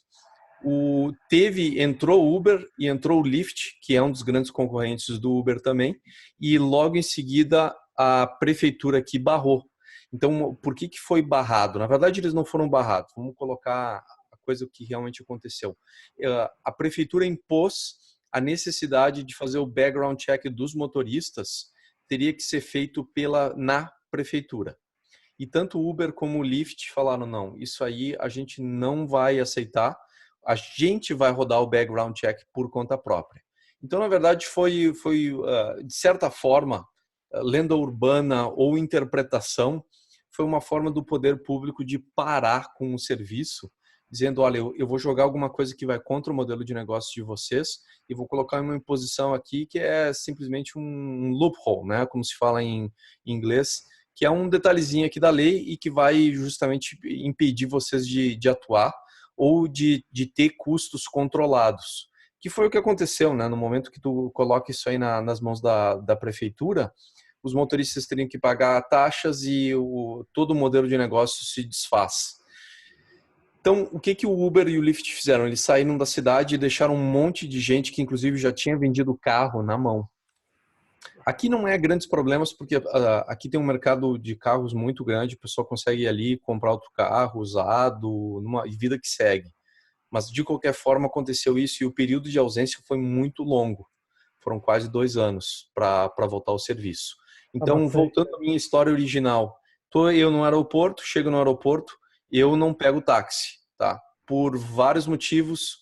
Entrou o Uber e entrou o Lyft, que é um dos grandes concorrentes do Uber também, e logo em seguida a prefeitura aqui barrou. Então, por que foi barrado? Na verdade, eles não foram barrados. Vamos colocar a coisa que realmente aconteceu. A prefeitura impôs a necessidade de fazer o background check dos motoristas, teria que ser feito na prefeitura. E tanto o Uber como o Lyft falaram, não, isso aí a gente não vai aceitar, a gente vai rodar o background check por conta própria. Então, na verdade, foi de certa forma, lenda urbana ou interpretação, foi uma forma do poder público de parar com o serviço, dizendo, olha, eu vou jogar alguma coisa que vai contra o modelo de negócio de vocês e vou colocar uma imposição aqui que é simplesmente um loophole, né? Como se fala em inglês, que é um detalhezinho aqui da lei e que vai justamente impedir vocês de atuar ou de ter custos controlados. Que foi o que aconteceu, né? No momento que tu coloca isso aí nas mãos da prefeitura, os motoristas teriam que pagar taxas e todo o modelo de negócio se desfaz. Então, o que o Uber e o Lyft fizeram? Eles saíram da cidade e deixaram um monte de gente que, inclusive, já tinha vendido o carro na mão. Aqui não é grandes problemas, porque aqui tem um mercado de carros muito grande, a pessoa consegue ir ali comprar outro carro usado, numa vida que segue. Mas, de qualquer forma, aconteceu isso e o período de ausência foi muito longo. Foram quase 2 anos para voltar ao serviço. Então, voltando à minha história original, estou eu no aeroporto, chego no aeroporto, eu não pego táxi, tá? Por vários motivos,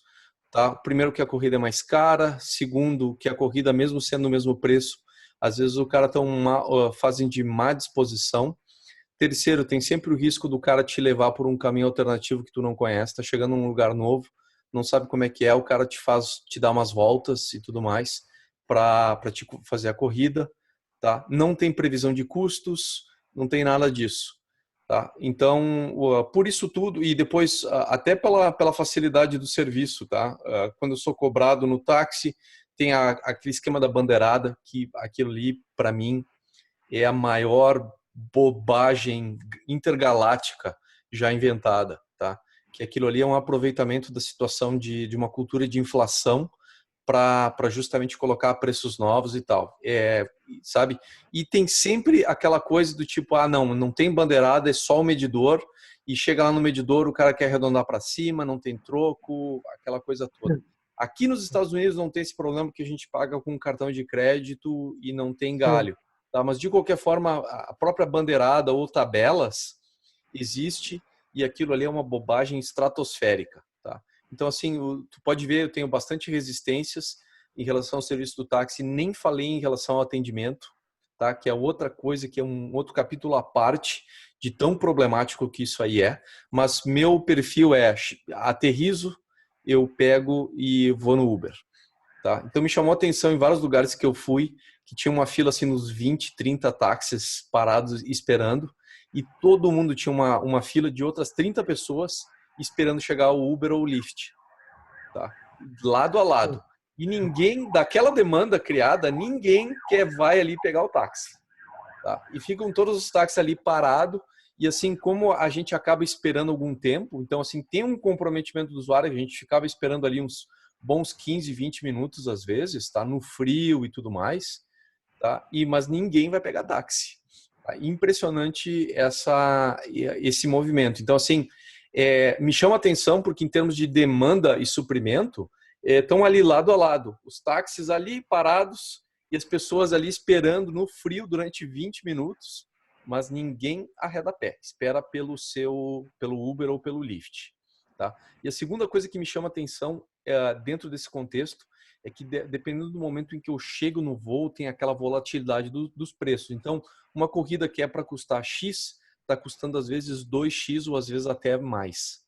tá? Primeiro que a corrida é mais cara, segundo que a corrida, mesmo sendo o mesmo preço, às vezes o cara fazem de má disposição. Terceiro, tem sempre o risco do cara te levar por um caminho alternativo que tu não conhece, tá chegando num lugar novo, não sabe como é que é, o cara te dá umas voltas e tudo mais para te fazer a corrida, tá? Não tem previsão de custos, não tem nada disso, tá? Então, por isso tudo e depois até pela facilidade do serviço, tá? Quando eu sou cobrado no táxi, tem aquele esquema da bandeirada, que aquilo ali para mim é a maior bobagem intergaláctica já inventada, tá? Que aquilo ali é um aproveitamento da situação de uma cultura de inflação para justamente colocar preços novos e tal, sabe? E tem sempre aquela coisa do tipo, não tem bandeirada, é só o medidor, e chega lá no medidor, o cara quer arredondar para cima, não tem troco, aquela coisa toda. Aqui nos Estados Unidos não tem esse problema que a gente paga com cartão de crédito e não tem galho. Tá? Mas, de qualquer forma, a própria bandeirada ou tabelas existe e aquilo ali é uma bobagem estratosférica. Tá? Então, assim, tu pode ver, eu tenho bastante resistências em relação ao serviço do táxi, nem falei em relação ao atendimento, tá? Que é outra coisa, que é um outro capítulo à parte de tão problemático que isso aí é, mas meu perfil é aterrizo, eu pego e vou no Uber. Tá? Então me chamou a atenção em vários lugares que eu fui, que tinha uma fila assim nos 20, 30 táxis parados esperando, e todo mundo tinha uma fila de outras 30 pessoas esperando chegar o Uber ou o Lyft, tá? Lado a lado. E ninguém, daquela demanda criada, ninguém vai ali pegar o táxi. Tá? E ficam todos os táxis ali parados, e assim, como a gente acaba esperando algum tempo, então assim, tem um comprometimento do usuário, a gente ficava esperando ali uns bons 15, 20 minutos às vezes, tá? No frio e tudo mais, tá? Mas ninguém vai pegar táxi. Tá? Impressionante esse movimento. Então assim, me chama a atenção porque em termos de demanda e suprimento, estão ali lado a lado. Os táxis ali parados e as pessoas ali esperando no frio durante 20 minutos, mas ninguém arreda pé, espera pelo Uber ou pelo Lyft. Tá? E a segunda coisa que me chama a atenção dentro desse contexto é que dependendo do momento em que eu chego no voo, tem aquela volatilidade dos preços. Então, uma corrida que é para custar X, está custando às vezes 2x ou às vezes até mais.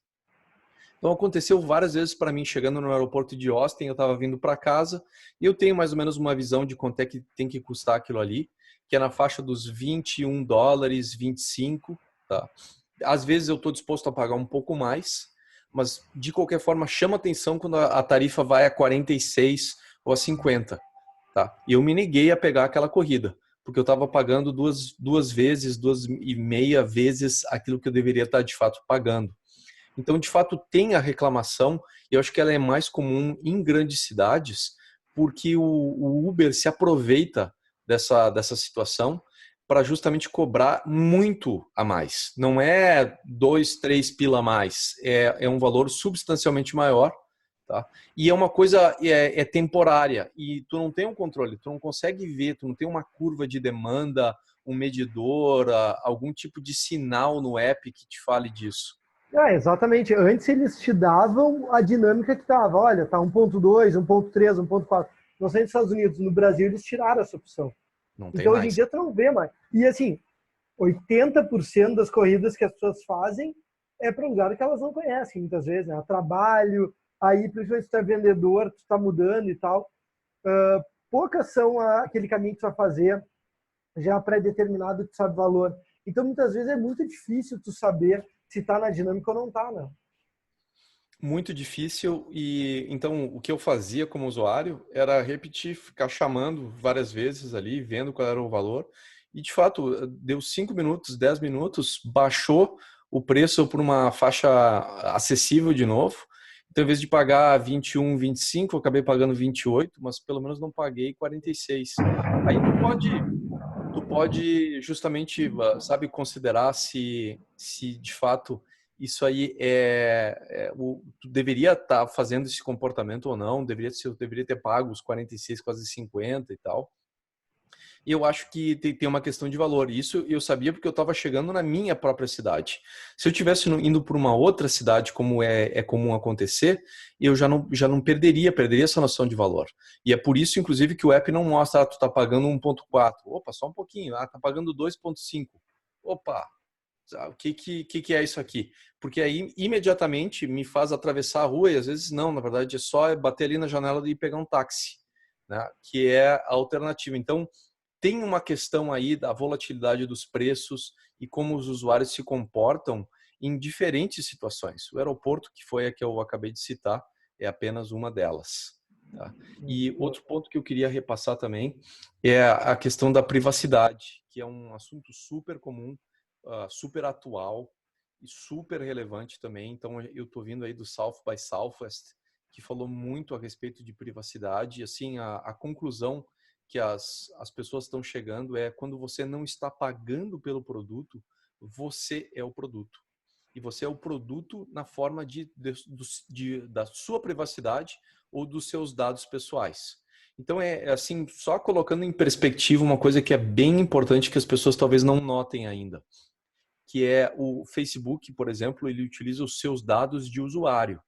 Então aconteceu várias vezes para mim, chegando no aeroporto de Austin, eu estava vindo para casa e eu tenho mais ou menos uma visão de quanto é que tem que custar aquilo ali, que é na faixa dos $21, 25, tá? Às vezes eu estou disposto a pagar um pouco mais, mas de qualquer forma chama atenção quando a tarifa vai a 46 ou a 50, tá? E eu me neguei a pegar aquela corrida, porque eu estava pagando duas vezes, 2,5 vezes aquilo que eu deveria estar de fato pagando. Então, de fato, tem a reclamação, e eu acho que ela é mais comum em grandes cidades, porque o Uber se aproveita dessa situação para justamente cobrar muito a mais. Não é 2, 3 pila a mais, é um valor substancialmente maior, tá? E é uma coisa temporária, e tu não tem um controle, tu não consegue ver, tu não tem uma curva de demanda, um medidor, algum tipo de sinal no app que te fale disso. Exatamente. Antes eles te davam a dinâmica que estava. Olha, tá 1.2, 1.3, 1.4. Não sei nos Estados Unidos, no Brasil eles tiraram essa opção. Não tem então mais. Hoje em dia tu não vê mais. E assim, 80% das corridas que as pessoas fazem é para um lugar que elas não conhecem muitas vezes, né? Trabalho, aí principalmente se tu é vendedor, tu está mudando e tal. Poucas são aquele caminho que tu vai fazer já pré-determinado, que tu sabe o valor. Então muitas vezes é muito difícil tu saber se está na dinâmica ou não está, né? Muito difícil, e então o que eu fazia como usuário era repetir, ficar chamando várias vezes ali, vendo qual era o valor, e de fato deu 5 minutos, 10 minutos, baixou o preço por uma faixa acessível de novo. Então, em vez de pagar 21, 25, eu acabei pagando 28, mas pelo menos não paguei 46. Aí tu pode justamente, sabe, considerar se de fato isso aí tu deveria estar fazendo esse comportamento ou não, eu deveria ter pago os 46, quase 50 e tal. E eu acho que tem uma questão de valor. Isso eu sabia porque eu estava chegando na minha própria cidade. Se eu tivesse indo para uma outra cidade, como é comum acontecer, eu já não perderia essa noção de valor. E é por isso, inclusive, que o app não mostra, tu está pagando 1.4. Opa, só um pouquinho. Tá pagando 2.5. Opa, o que é isso aqui? Porque aí imediatamente me faz atravessar a rua e às vezes não, na verdade é só bater ali na janela e pegar um táxi, né? Que é a alternativa. Então, tem uma questão aí da volatilidade dos preços e como os usuários se comportam em diferentes situações. O aeroporto, que foi a que eu acabei de citar, é apenas uma delas. Tá? E outro ponto que eu queria repassar também é a questão da privacidade, que é um assunto super comum, super atual e super relevante também. Então, eu estou vindo aí do South by Southwest, que falou muito a respeito de privacidade. E assim, a conclusão que as pessoas estão chegando é quando você não está pagando pelo produto, você é o produto. E você é o produto na forma da sua privacidade ou dos seus dados pessoais. Então, assim, só colocando em perspectiva uma coisa que é bem importante que as pessoas talvez não notem ainda, que é o Facebook, por exemplo, ele utiliza os seus dados de usuário,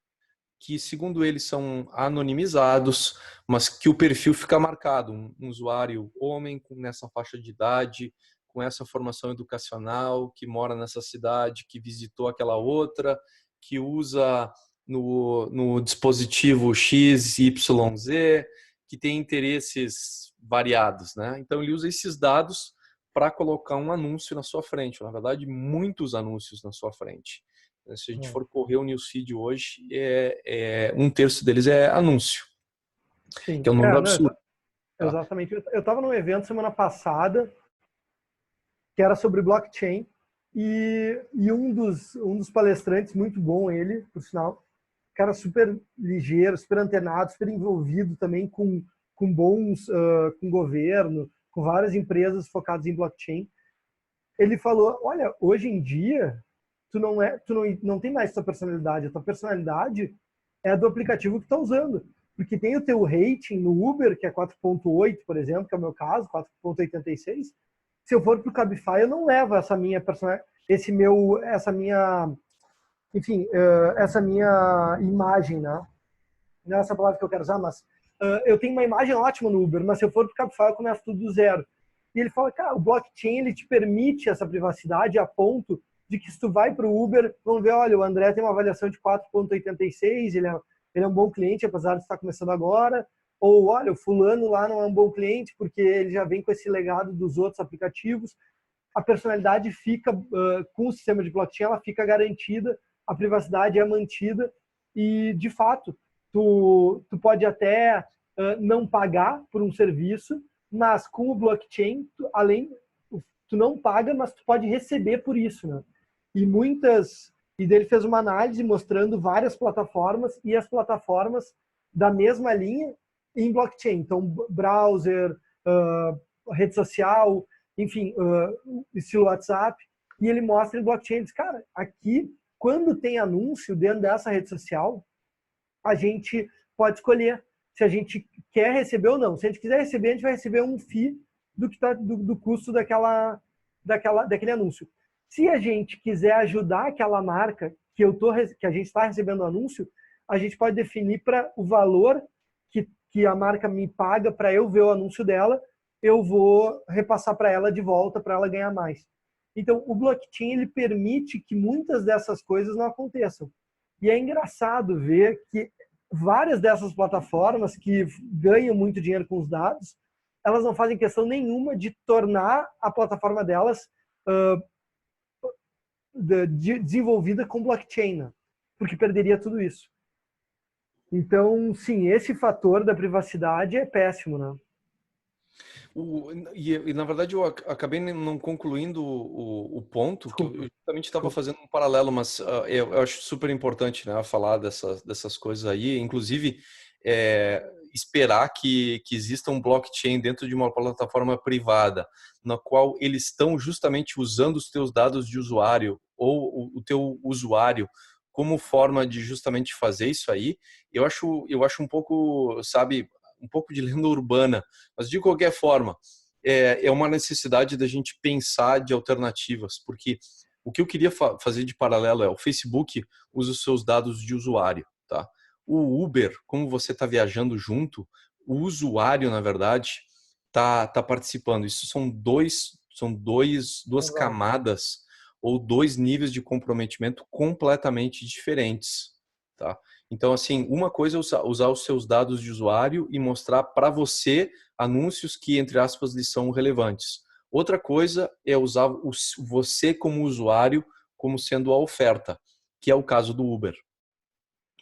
que segundo eles são anonimizados, mas que o perfil fica marcado, um usuário homem nessa faixa de idade, com essa formação educacional, que mora nessa cidade, que visitou aquela outra, que usa no dispositivo X, Y, Z, que tem interesses variados, né? Então ele usa esses dados para colocar um anúncio na sua frente, na verdade, muitos anúncios na sua frente. Se a gente for correr o newsfeed hoje, um terço deles é anúncio, Sim. que é um número Não, absurdo. Tá? Exatamente. Eu estava num evento semana passada que era sobre blockchain e um dos palestrantes, muito bom ele, por sinal, cara super ligeiro, super antenado, super envolvido também com bons, com governo, com várias empresas focadas em blockchain. Ele falou, olha, hoje em dia, tu não tem mais tua personalidade, a tua personalidade é a do aplicativo que tu tá usando. Porque tem o teu rating no Uber, que é 4.8, por exemplo, que é o meu caso, 4.86. Se eu for pro Cabify, eu não levo essa minha personalidade, enfim, essa minha imagem, né? Não é essa palavra que eu quero usar, mas eu tenho uma imagem ótima no Uber, mas se eu for pro Cabify, eu começo tudo do zero. E ele fala, cara, o blockchain, ele te permite essa privacidade a ponto de que se tu vai pro Uber, vão ver, olha, o André tem uma avaliação de 4.86, ele é um bom cliente, apesar de estar começando agora, ou olha, o fulano lá não é um bom cliente porque ele já vem com esse legado dos outros aplicativos. A personalidade fica, com o sistema de blockchain, ela fica garantida, a privacidade é mantida e, de fato, tu pode até não pagar por um serviço, mas com o blockchain, tu não paga, mas tu pode receber por isso, né? E dele fez uma análise mostrando várias plataformas e as plataformas da mesma linha em blockchain. Então, browser, rede social, enfim, estilo WhatsApp. E ele mostra em blockchain, ele diz, cara, aqui, quando tem anúncio dentro dessa rede social, a gente pode escolher se a gente quer receber ou não. Se a gente quiser receber, a gente vai receber um FII do custo daquele anúncio. Se a gente quiser ajudar aquela marca que a gente está recebendo o anúncio, a gente pode definir para o valor que a marca me paga para eu ver o anúncio dela, eu vou repassar para ela de volta para ela ganhar mais. Então, o blockchain ele permite que muitas dessas coisas não aconteçam. E é engraçado ver que várias dessas plataformas que ganham muito dinheiro com os dados, elas não fazem questão nenhuma de tornar a plataforma delas desenvolvida com blockchain, né? Porque perderia tudo isso. Então, sim, esse fator da privacidade é péssimo, né? Na verdade, eu acabei não concluindo o ponto, Desculpa, que eu justamente estava fazendo um paralelo, mas eu acho super importante, né, falar dessas coisas aí, inclusive esperar que exista um blockchain dentro de uma plataforma privada, na qual eles estão justamente usando os teus dados de usuário ou o teu usuário como forma de justamente fazer isso aí. Eu acho um pouco, sabe, um pouco de lenda urbana, mas de qualquer forma, é uma necessidade da gente pensar de alternativas, porque o que eu queria fazer de paralelo é o Facebook usa os seus dados de usuário, tá? O Uber, como você está viajando junto, o usuário, na verdade, tá participando. Isso são duas camadas ou dois níveis de comprometimento completamente diferentes, tá? Então, assim, uma coisa é usar os seus dados de usuário e mostrar para você anúncios que, entre aspas, lhes são relevantes. Outra coisa é usar você como usuário como sendo a oferta, que é o caso do Uber.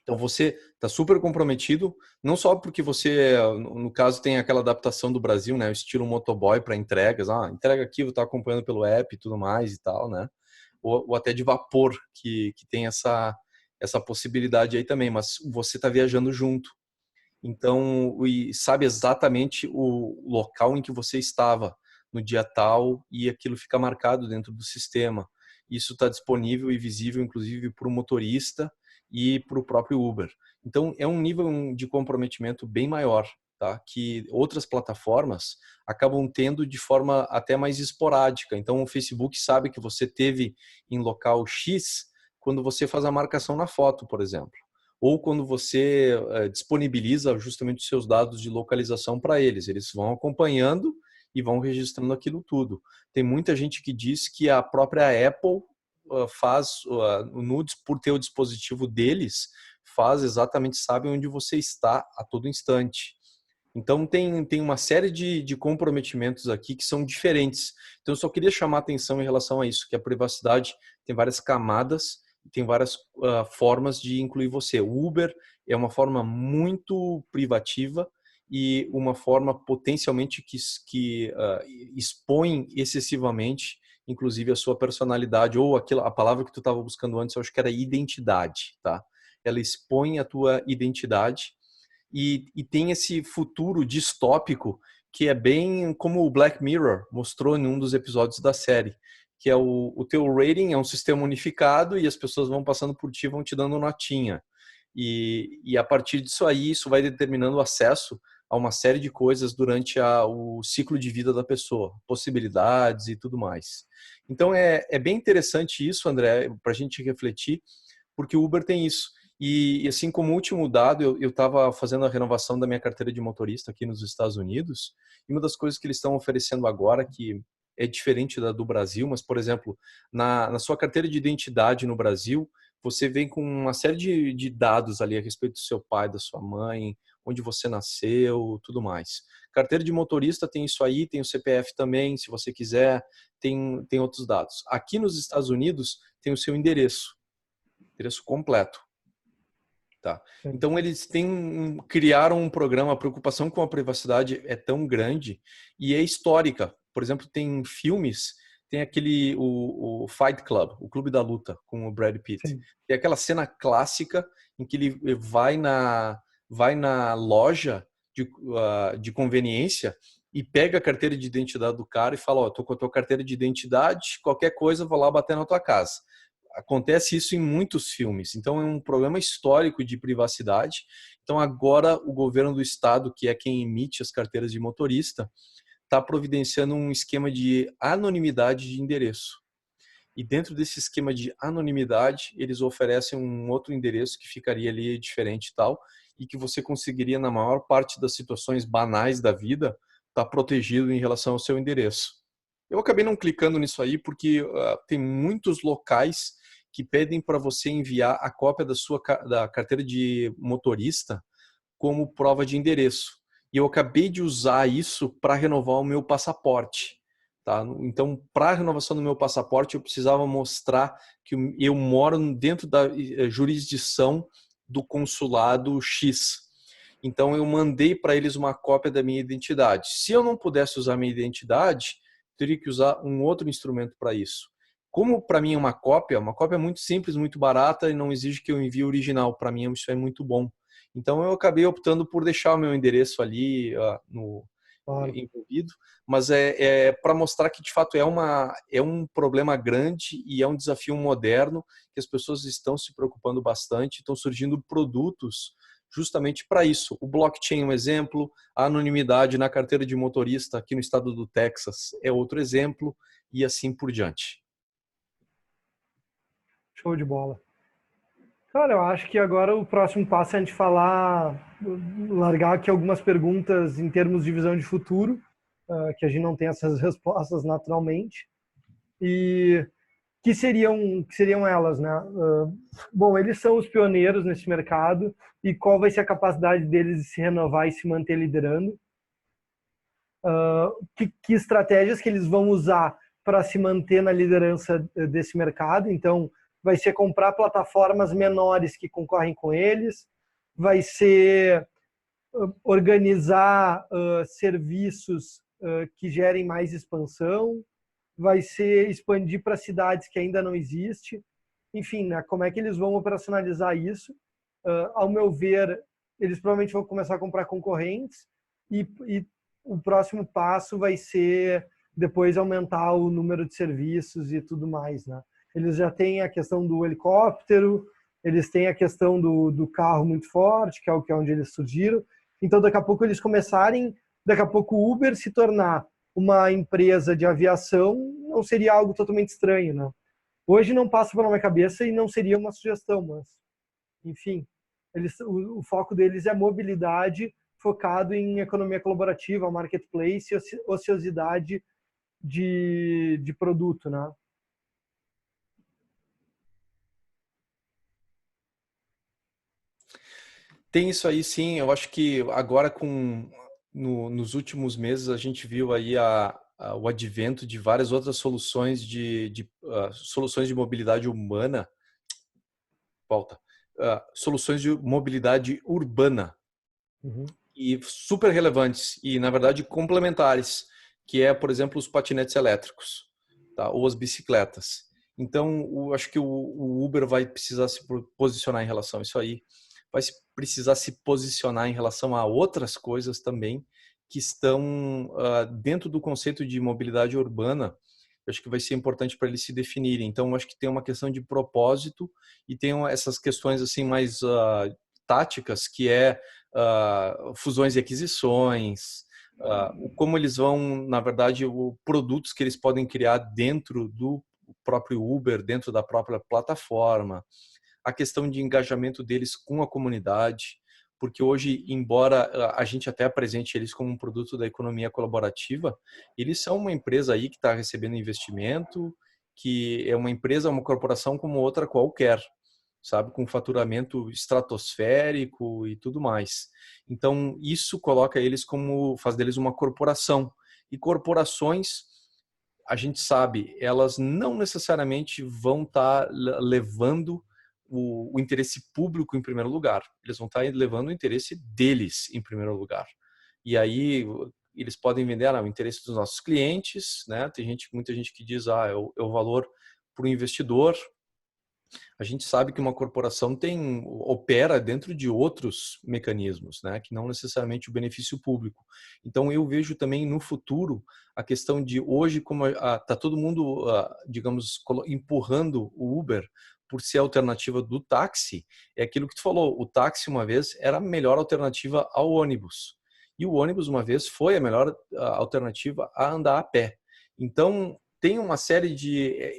Então, você está super comprometido, não só porque você, no caso, tem aquela adaptação do Brasil, né, o estilo motoboy para entregas, entrega aqui, vou estar acompanhando pelo app e tudo mais e tal, né? Ou até de vapor, que tem essa possibilidade aí também, mas você está viajando junto. Então, e sabe exatamente o local em que você estava no dia tal e aquilo fica marcado dentro do sistema. Isso está disponível e visível, inclusive, para o motorista e para o próprio Uber. Então, é um nível de comprometimento bem maior, tá? Que outras plataformas acabam tendo de forma até mais esporádica. Então, o Facebook sabe que você teve em local X quando você faz a marcação na foto, por exemplo. Ou quando você disponibiliza justamente os seus dados de localização para eles. Eles vão acompanhando e vão registrando aquilo tudo. Tem muita gente que diz que a própria Apple faz, por ter o dispositivo deles, faz exatamente, sabe onde você está a todo instante. Então tem uma série de comprometimentos aqui que são diferentes. Então eu só queria chamar a atenção em relação a isso, que a privacidade tem várias camadas, tem várias formas de incluir você. O Uber é uma forma muito privativa e uma forma potencialmente que expõe excessivamente, inclusive, a sua personalidade, ou a palavra que tu estava buscando antes, eu acho que era identidade, tá? Ela expõe a tua identidade e tem esse futuro distópico que é bem como o Black Mirror mostrou em um dos episódios da série, que é o teu rating é um sistema unificado e as pessoas vão passando por ti, vão te dando notinha. E a partir disso aí, isso vai determinando o acesso a uma série de coisas durante o ciclo de vida da pessoa, possibilidades e tudo mais. Então é bem interessante isso, André, para a gente refletir, porque o Uber tem isso. E assim, como último dado, eu estava fazendo a renovação da minha carteira de motorista aqui nos Estados Unidos, e uma das coisas que eles estão oferecendo agora, que é diferente da do Brasil, mas, por exemplo, na sua carteira de identidade no Brasil, você vem com uma série de dados ali a respeito do seu pai, da sua mãe, onde você nasceu, tudo mais. Carteira de motorista tem isso aí, tem o CPF também, se você quiser, tem outros dados. Aqui nos Estados Unidos, tem o seu endereço completo. Tá. Então eles criaram um programa, a preocupação com a privacidade é tão grande e é histórica. Por exemplo, tem filmes, tem o Fight Club, o Clube da Luta, com o Brad Pitt. Sim. Tem aquela cena clássica em que ele vai na loja de conveniência e pega a carteira de identidade do cara e fala, tô com a tua carteira de identidade, qualquer coisa eu vou lá bater na tua casa. Acontece isso em muitos filmes. Então é um problema histórico de privacidade. Então agora o governo do estado, que é quem emite as carteiras de motorista, está providenciando um esquema de anonimidade de endereço. E dentro desse esquema de anonimidade, eles oferecem um outro endereço que ficaria ali diferente e tal, e que você conseguiria, na maior parte das situações banais da vida, estar protegido em relação ao seu endereço. Eu acabei não clicando nisso aí porque tem muitos locais que pedem para você enviar a cópia da carteira de motorista como prova de endereço. E eu acabei de usar isso para renovar o meu passaporte. Tá? Então, para a renovação do meu passaporte, eu precisava mostrar que eu moro dentro da jurisdição do consulado X. Então, eu mandei para eles uma cópia da minha identidade. Se eu não pudesse usar minha identidade, teria que usar um outro instrumento para isso. Como para mim é uma cópia muito simples, muito barata e não exige que eu envie o original. Para mim isso é muito bom. Então eu acabei optando por deixar o meu endereço ali Claro. envolvido, mas é para mostrar que de fato é um problema grande e é um desafio moderno que as pessoas estão se preocupando bastante, estão surgindo produtos justamente para isso. O blockchain é um exemplo, a anonimidade na carteira de motorista aqui no estado do Texas é outro exemplo e assim por diante. Show de bola. Cara, eu acho que agora o próximo passo é a gente largar aqui algumas perguntas em termos de visão de futuro, que a gente não tem essas respostas naturalmente, e que seriam elas, né? Bom, eles são os pioneiros nesse mercado, e qual vai ser a capacidade deles de se renovar e se manter liderando? Que estratégias que eles vão usar para se manter na liderança desse mercado? Então, vai ser comprar plataformas menores que concorrem com eles, vai ser organizar serviços que gerem mais expansão, vai ser expandir para cidades que ainda não existem. Enfim, né, como é que eles vão operacionalizar isso? Ao meu ver, eles provavelmente vão começar a comprar concorrentes e o próximo passo vai ser depois aumentar o número de serviços e tudo mais, né? Eles já têm a questão do helicóptero, eles têm a questão do carro muito forte, que é onde eles surgiram. Então, daqui a pouco o Uber se tornar uma empresa de aviação não seria algo totalmente estranho, né? Hoje não passa pela minha cabeça e não seria uma sugestão, mas, enfim, o foco deles é mobilidade focado em economia colaborativa, marketplace e ociosidade de produto, né? Tem isso aí, sim. Eu acho que agora, nos últimos meses, a gente viu aí o advento de várias outras soluções soluções de mobilidade humana. Volta. Soluções de mobilidade urbana Uhum. e super relevantes e, na verdade, complementares, que é, por exemplo, os patinetes elétricos, tá? Ou as bicicletas. Então, acho que o Uber vai precisar se posicionar em relação a isso aí, vai precisar se posicionar em relação a outras coisas também que estão dentro do conceito de mobilidade urbana. Eu acho que vai ser importante para eles se definirem. Então, acho que tem uma questão de propósito e tem essas questões assim mais táticas, que é fusões e aquisições, como eles vão, na verdade, produtos que eles podem criar dentro do próprio Uber, dentro da própria plataforma, a questão de engajamento deles com a comunidade, porque hoje, embora a gente até apresente eles como um produto da economia colaborativa, eles são uma empresa aí que está recebendo investimento, que é uma empresa, uma corporação como outra qualquer, sabe, com faturamento estratosférico e tudo mais. Então, isso coloca eles faz deles uma corporação. E corporações, a gente sabe, elas não necessariamente vão estar levando o interesse público em primeiro lugar. Eles vão estar levando o interesse deles em primeiro lugar. E aí eles podem vender o interesse dos nossos clientes, né? Tem muita gente que diz, é o valor para o investidor. A gente sabe que uma corporação opera dentro de outros mecanismos, né, que não necessariamente o benefício público. Então, eu vejo também no futuro a questão de hoje, como está todo mundo, digamos, empurrando o Uber por ser a alternativa do táxi, é aquilo que tu falou, o táxi uma vez era a melhor alternativa ao ônibus. E o ônibus uma vez foi a melhor alternativa a andar a pé. Então, tem uma série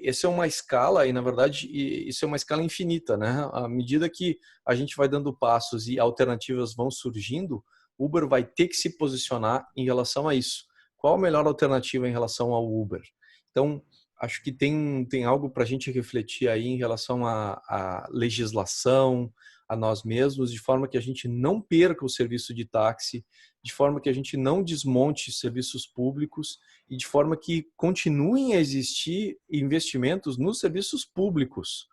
isso é uma escala e, na verdade, isso é uma escala infinita, né? À medida que a gente vai dando passos e alternativas vão surgindo, Uber vai ter que se posicionar em relação a isso. Qual a melhor alternativa em relação ao Uber? Então, acho que tem algo para a gente refletir aí em relação à legislação, a nós mesmos, de forma que a gente não perca o serviço de táxi, de forma que a gente não desmonte serviços públicos e de forma que continuem a existir investimentos nos serviços públicos,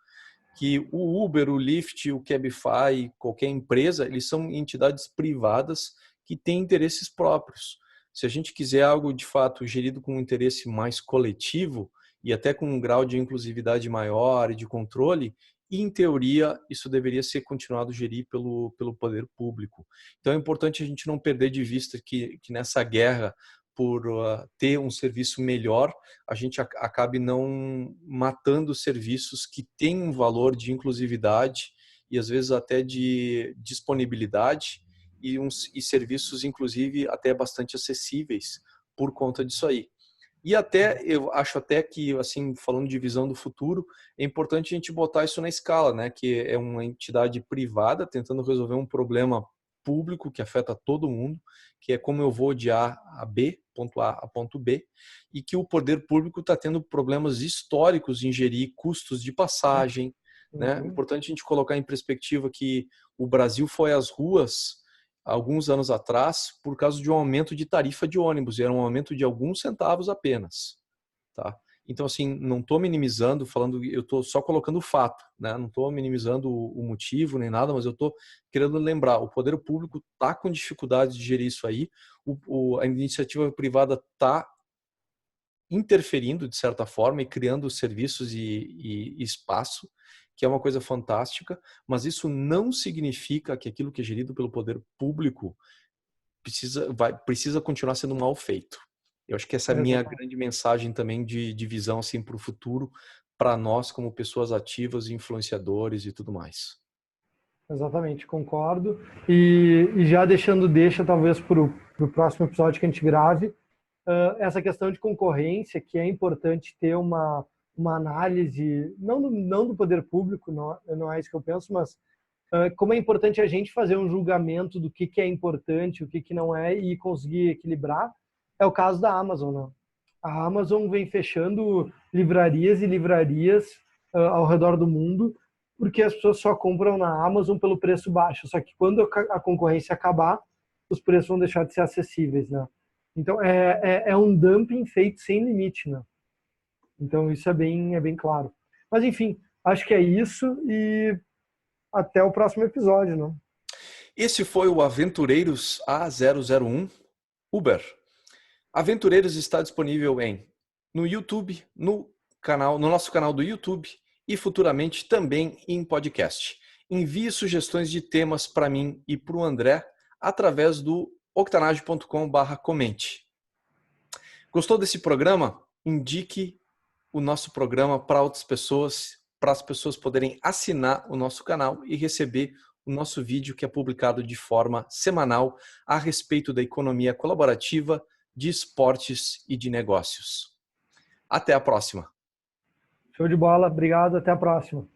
que o Uber, o Lyft, o Cabify, qualquer empresa, eles são entidades privadas que têm interesses próprios. Se a gente quiser algo de fato gerido com um interesse mais coletivo e até com um grau de inclusividade maior e de controle, em teoria, isso deveria ser continuado a gerir pelo poder público. Então é importante a gente não perder de vista que nessa guerra por ter um serviço melhor, a gente acabe não matando serviços que têm um valor de inclusividade e às vezes até de disponibilidade e serviços, inclusive, até bastante acessíveis por conta disso aí. E até, eu acho até que, assim, falando de visão do futuro, é importante a gente botar isso na escala, né? Que é uma entidade privada tentando resolver um problema público que afeta todo mundo, que é como eu vou de A a B, ponto A a ponto B, e que o poder público está tendo problemas históricos em gerir custos de passagem, né? É importante a gente colocar em perspectiva que o Brasil foi às ruas alguns anos atrás por causa de um aumento de tarifa de ônibus, e era um aumento de alguns centavos apenas, tá? Então, assim, não estou minimizando, eu estou só colocando o fato, né? Não estou minimizando o motivo nem nada, mas eu estou querendo lembrar, o poder público está com dificuldade de gerir isso aí, a iniciativa privada está interferindo de certa forma e criando serviços e espaço, que é uma coisa fantástica, mas isso não significa que aquilo que é gerido pelo poder público precisa continuar sendo mal feito. Eu acho que essa é a minha grande mensagem também de visão assim, para o futuro, para nós como pessoas ativas, influenciadores e tudo mais. Exatamente, concordo. E já deixa talvez para o próximo episódio que a gente grave, essa questão de concorrência, que é importante ter uma análise, não do poder público, não é isso que eu penso, mas como é importante a gente fazer um julgamento do que é importante, o que não é, e conseguir equilibrar, é o caso da Amazon, né? A Amazon vem fechando livrarias e livrarias ao redor do mundo, porque as pessoas só compram na Amazon pelo preço baixo. Só que quando a concorrência acabar, os preços vão deixar de ser acessíveis, né? Então, é um dumping feito sem limite, né? Então, isso é bem claro. Mas, enfim, acho que é isso e até o próximo episódio, né? Esse foi o Aventureiros A001 Uber. Aventureiros está disponível no YouTube, no nosso canal do YouTube e futuramente também em podcast. Envie sugestões de temas para mim e para o André através do octanage.com/comente. Gostou desse programa? Indique o nosso programa para outras pessoas, para as pessoas poderem assinar o nosso canal e receber o nosso vídeo que é publicado de forma semanal a respeito da economia colaborativa, de esportes e de negócios. Até a próxima. Show de bola, obrigado, até a próxima.